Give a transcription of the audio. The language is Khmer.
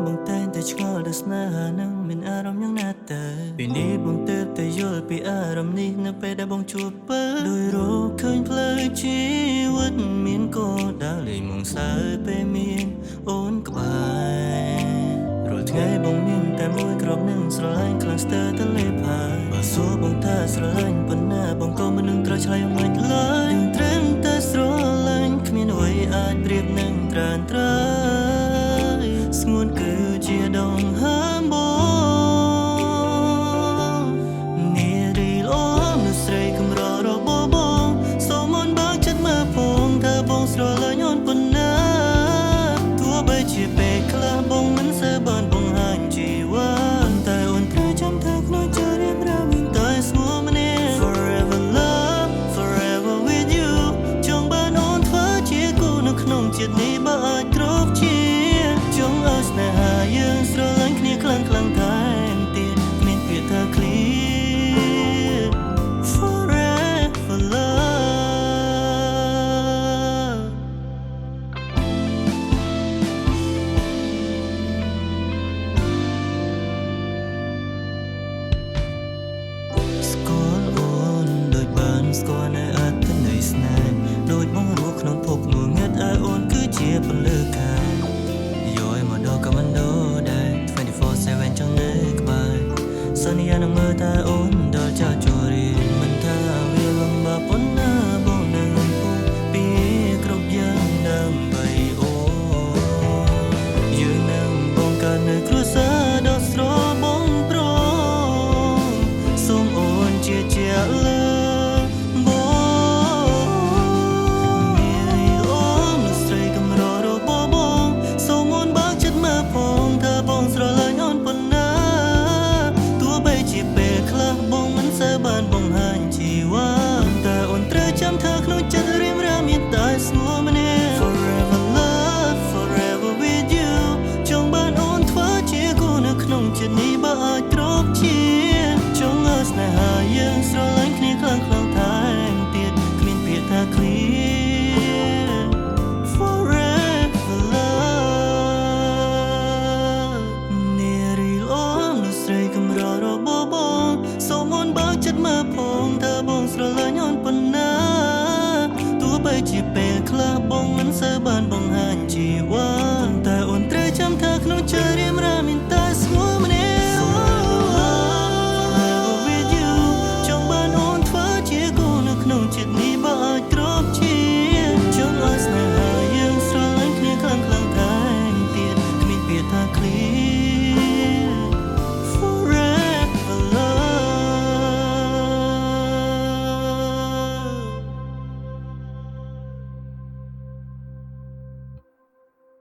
បងតែងតែឆ្ងល់ដល់ស្នេហានឹងមានអារម្មណ៍យ៉ាងណាតើពេលនេះបងទើបតែយល់ពីអារម្មណ៍នេះនៅពេលដែលបងជួបពើដោយរកឃើញផ្លូវជីវិតមានគោលដៅលេងមកសើពេលមានអូនក្បែររាល់ថ្ងៃបងមានតែមួយគ្រាប់នឹងស្រឡាញ់ខ្លាំងស្ទើរទៅលេបហើយបើសួរបងថាស្រឡាញ់ប៉ុណ្ណាបងក៏មិននឹងត្រូវឆ្លើយមិនឡើយត្រឹមតែស្រឡាញ់គ្មានអ្វីអាចប្រៀបនឹងត្រានត្រើយស្ងួនគឺជាដងហើមបងនារីល្អមនុស្សស្រីកម្ររបស់បងសូមអូនបើកចិត្តមើលផងថាបងស្រឡាញ់អូនប៉ុណ្ណាទោះបីជាពេលខ្លះបងមិនសូវបានបង្ហាញជីវ៉ាតែអូនត្រូវចាំថាក្នុងចិត្តរៀបរាប់មានតែស្ងួនម្នាក់ Forever love forever with you ចង់បានអូនធ្វើជាគូនៅក្នុងជាតិនេះបើអាចគ្រប់ជាតិចង់ឲ្យស្នេហាយើងស្រឡាញ់គ្នាខ្លាំងខ្លាំងថែមទៀតគ្មានពាក្យថា clear forever love ស្គាល់អូនដូចបានស្គាល់នៅអត្ថន័យស្នេហ៍ដូចបងរស់ក្នុងភពងងឹតឲ្យអូនគឺជាពលឺកាយយកឲ្យមកដល់កម៉ាន់ដូដែរ 24/7 ចង់នៅក្បែរសន្យានឹងមើលតែអូនដល់ចាស់ចូលរៀនមិនថាវាលំបាកប៉ុណ្ណាបងនឹងពុះពីគ្រប់យ៉ាងដើម្បីអូនយើងនឹងបងកើតនៅគ្រួសារដ៏ស្របងប្រងសូមអូនជាជាក់លើបានបង្ហាញជីវ៉ាតែអូនត្រូវចាំថាក្នុងចិត្តរៀមរាមានតែស្ងួនម្នាក់ Forever love forever with you ចង់បានអូនធ្វើជាគូនៅក្នុងចិត្តនេះបើអាចគ្រប់ជាតិចង់ឲ្យស្នេហាយើងស្រឡាញ់គ្នាខ្លាំងខ្លាំងថែមទៀតគ្មានពាក្យថា clear forever love នារីល្អមនុស្សស្រីកម្ររបស់បងសូមអូនបើកចិត្តមើលផងថាបងស្រឡាញ់អូនប៉ុណ្ណាទោះបីជាពេលខ្លះបងមិនសូវបាន